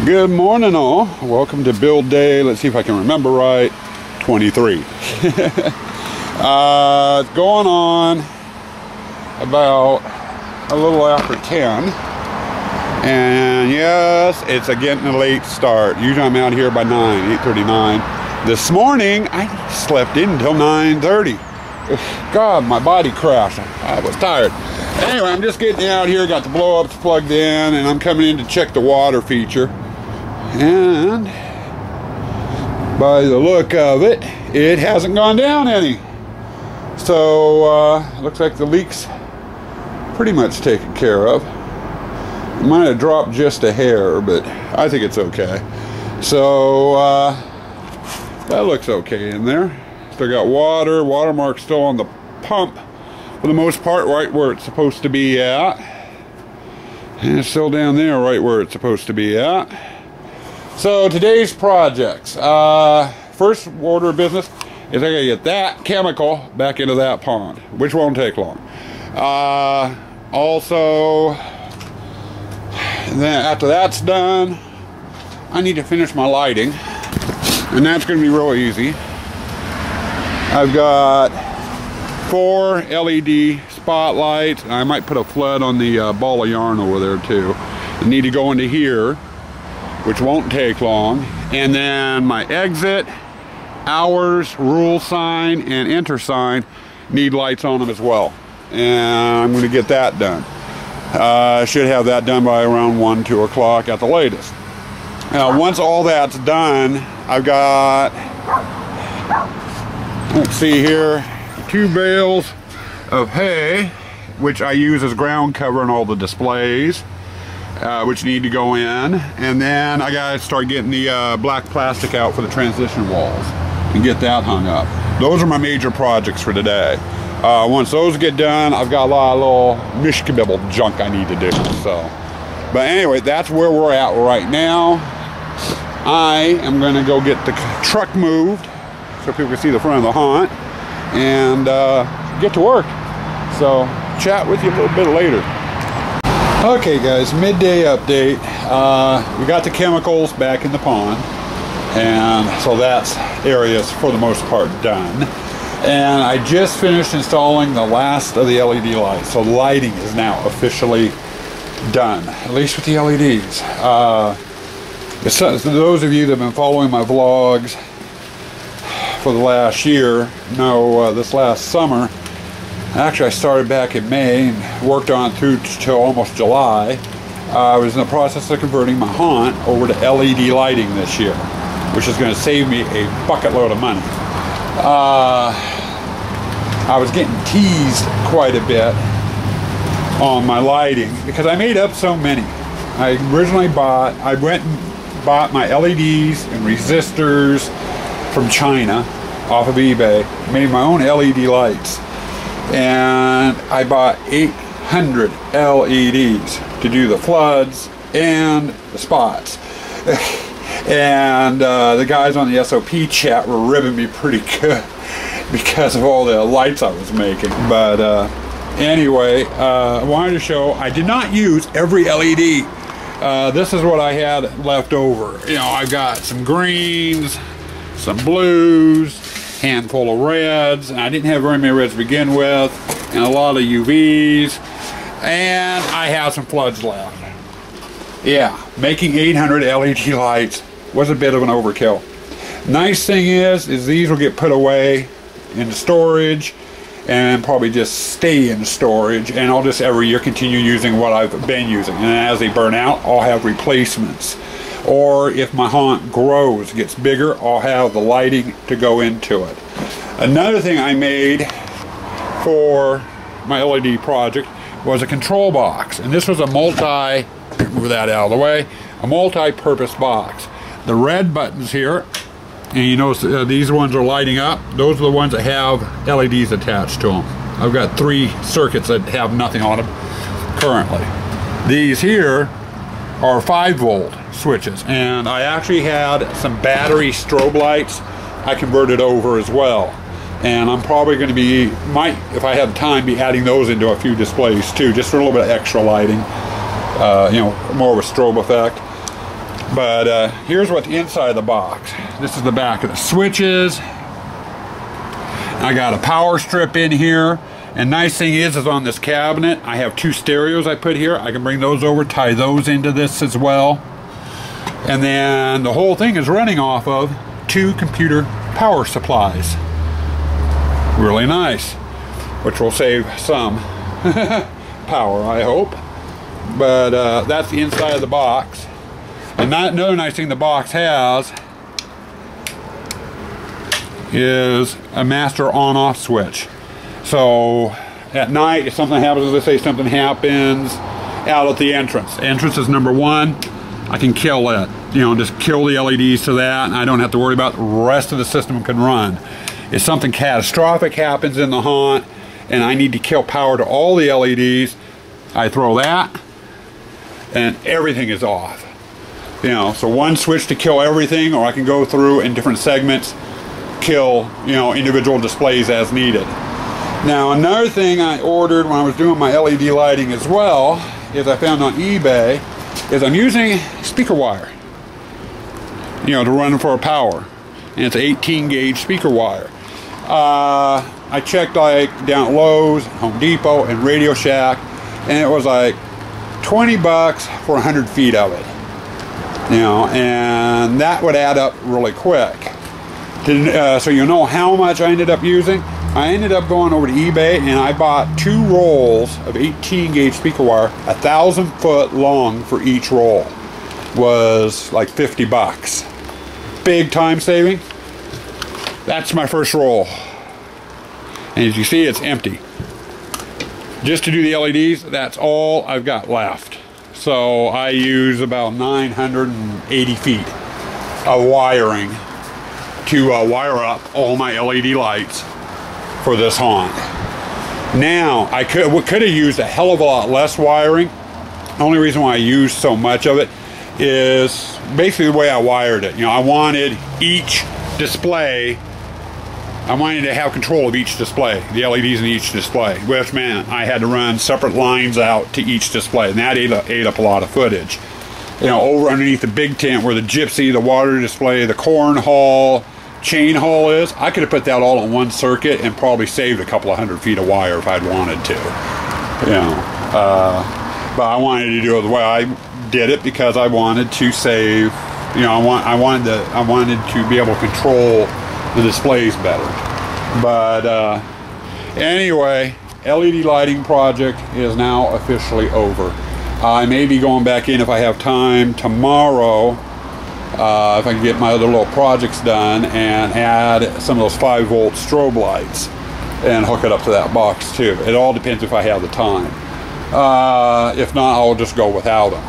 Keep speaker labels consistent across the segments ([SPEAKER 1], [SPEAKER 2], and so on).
[SPEAKER 1] Good morning all. Welcome to build day. Let's see if I can remember right. 23. It's going on about a little after 10. And yes, it's getting a late start. Usually I'm out here by 8:39. This morning I slept in until 9:30. God, my body crashed. I was tired. Anyway, I'm just getting out here, got the blow-ups plugged in, and I'm coming in to check the water feature. And by the look of it, it hasn't gone down any. So looks like the leak's pretty much taken care of. It might have dropped just a hair, but I think it's okay. So that looks okay in there. Still got water. Watermark's still on the pump for the most part, right where it's supposed to be at. And it's still down there, right where it's supposed to be at. So today's projects. First order of business is I gotta get that chemical back into that pond, which won't take long. Also, then after that's done, I need to finish my lighting, and that's gonna be real easy. I've got 4 LED spotlights, and I might put a flood on the ball of yarn over there too. I need to go into here, which won't take long, and then my exit, hours, rule sign, and enter sign need lights on them as well, and I'm going to get that done. I should have that done by around 1, 2 o'clock at the latest. Now once all that's done, I've got, let's see here, 2 bales of hay, which I use as ground cover in all the displays, which need to go in. And then I gotta start getting the black plastic out for the transition walls and get that hung up. Those are my major projects for today. Once those get done, I've got a lot of little mishkabibble junk I need to do. So, but anyway, that's where we're at right now. I am gonna go get the truck moved so people can see the front of the haunt and get to work. So chat with you a little bit later. Okay guys, midday update. We got the chemicals back in the pond, and so that's areas for the most part done. And I just finished installing the last of the LED lights, so lighting is now officially done, at least with the LEDs. Those of you that have been following my vlogs for the last year know this last summer, actually I started back in May and worked on it through till almost July. I was in the process of converting my haunt over to LED lighting this year, which is going to save me a bucket load of money. I was getting teased quite a bit on my lighting because I made up so many. I went and bought my LEDs and resistors from China off of eBay, made my own LED lights. And I bought 800 LEDs to do the floods and the spots. And the guys on the SOP chat were ribbing me pretty good because of all the lights I was making. But anyway, I wanted to show I did not use every LED. This is what I had left over. You know, I've got some greens, some blues, handful of reds, and I didn't have very many reds to begin with, and a lot of UVs, and I have some floods left. Yeah, making 800 LED lights was a bit of an overkill. Nice thing is these will get put away into storage and probably just stay in storage, and I'll just every year continue using what I've been using, and as they burn out I'll have replacements. Or if my haunt grows, gets bigger, I'll have the lighting to go into it. Another thing I made for my LED project was a control box. And this was a move that out of the way, a multi-purpose box. The red buttons here, and you notice these ones are lighting up. Those are the ones that have LEDs attached to them. I've got 3 circuits that have nothing on them currently. These here are 5-volt switches, and I actually had some battery strobe lights I converted over as well, and I'm probably going to be, if I have time, be adding those into a few displays too, just for a little bit of extra lighting, you know, more of a strobe effect. But here's what the inside of the box. This is the back of the switches. I got a power strip in here. And nice thing is on this cabinet, I have 2 stereos I put here. I can bring those over, tie those into this as well. And then the whole thing is running off of 2 computer power supplies. Really nice, which will save some power, I hope. But that's the inside of the box. And another nice thing the box has is a master on-off switch. So at night, if something happens, let's say something happens out at the entrance. Entrance is number 1. I can kill it. You know, just kill the LEDs to that, and I don't have to worry about it. The rest of the system can run. If something catastrophic happens in the haunt, and I need to kill power to all the LEDs, I throw that, and everything is off. You know, so 1 switch to kill everything, or I can go through in different segments, kill, you know, individual displays as needed. Now, another thing I ordered when I was doing my LED lighting as well, is I found on eBay, is I'm using speaker wire, you know, to run for power. And it's an 18 gauge speaker wire. I checked like down at Lowe's, Home Depot, and Radio Shack, and it was like 20 bucks for 100 feet of it. You know, and that would add up really quick. So you know how much I ended up using? I ended up going over to eBay and I bought 2 rolls of 18 gauge speaker wire, 1,000 foot long for each roll. Was like 50 bucks. Big time saving. That's my first roll. And as you see, it's empty. Just to do the LEDs, that's all I've got left. So I use about 980 feet of wiring to wire up all my LED lights for this haunt. Now, I could have used a hell of a lot less wiring. The only reason why I used so much of it is basically the way I wired it. You know, I wanted each display, I wanted to have control of each display, the LEDs in each display, which meant I had to run separate lines out to each display, and that ate up a lot of footage. You know, over underneath the big tent where the gypsy, the water display, the cornhole, chain hole is, I could have put that all in one circuit and probably saved a couple of 100 feet of wire if I'd wanted to. You know, but I wanted to do it the way I did it because I wanted to save. You know, I wanted to be able to control the displays better. But anyway, LED lighting project is now officially over. I may be going back in if I have time tomorrow. If I can get my other little projects done and add some of those 5-volt strobe lights and hook it up to that box too. It all depends if I have the time. If not, I'll just go without them.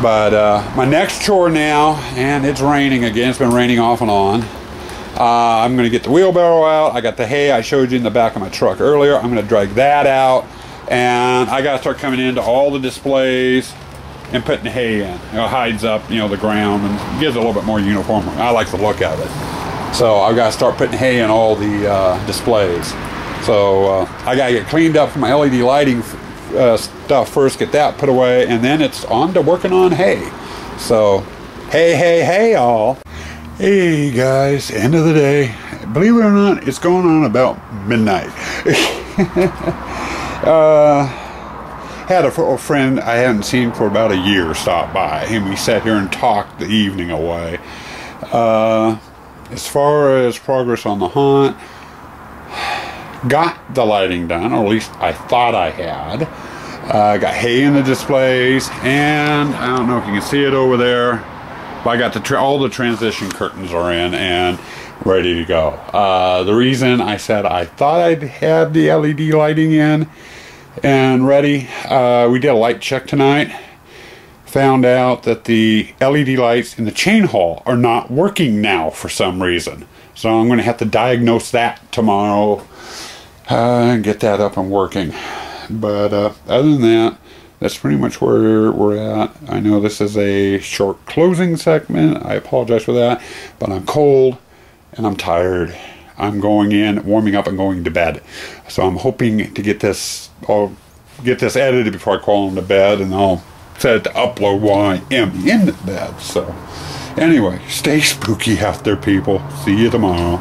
[SPEAKER 1] But my next chore now, and it's raining again, it's been raining off and on. I'm going to get the wheelbarrow out. I got the hay I showed you in the back of my truck earlier. I'm going to drag that out, and I got to start coming into all the displays and putting the hay in. You know, it hides up, you know, the ground and gives it a little bit more uniform. I like the look of it. So I've got to start putting hay in all the displays. So I got to get cleaned up for my LED lighting stuff first, get that put away, and then it's on to working on hay. So, hey, all. Hey guys, end of the day. Believe it or not, it's going on about midnight. Had a friend I hadn't seen for about a year stop by, and we sat here and talked the evening away. As far as progress on the haunt, got the lighting done, or at least I thought I had. Got hay in the displays, and I don't know if you can see it over there, but I got all the transition curtains are in and ready to go. The reason I said I thought I'd had the LED lighting in and ready, we did a light check tonight. Found out that the LED lights in the chain hall are not working now for some reason. So I'm going to have to diagnose that tomorrow and get that up and working. But other than that, that's pretty much where we're at. I know this is a short closing segment. I apologize for that. But I'm cold and I'm tired. I'm going in, warming up, and going to bed. So I'm hoping to get this, I'll get this edited before I crawl into bed, and I'll set it to upload while I am in bed. So anyway, stay spooky out there, people. See you tomorrow.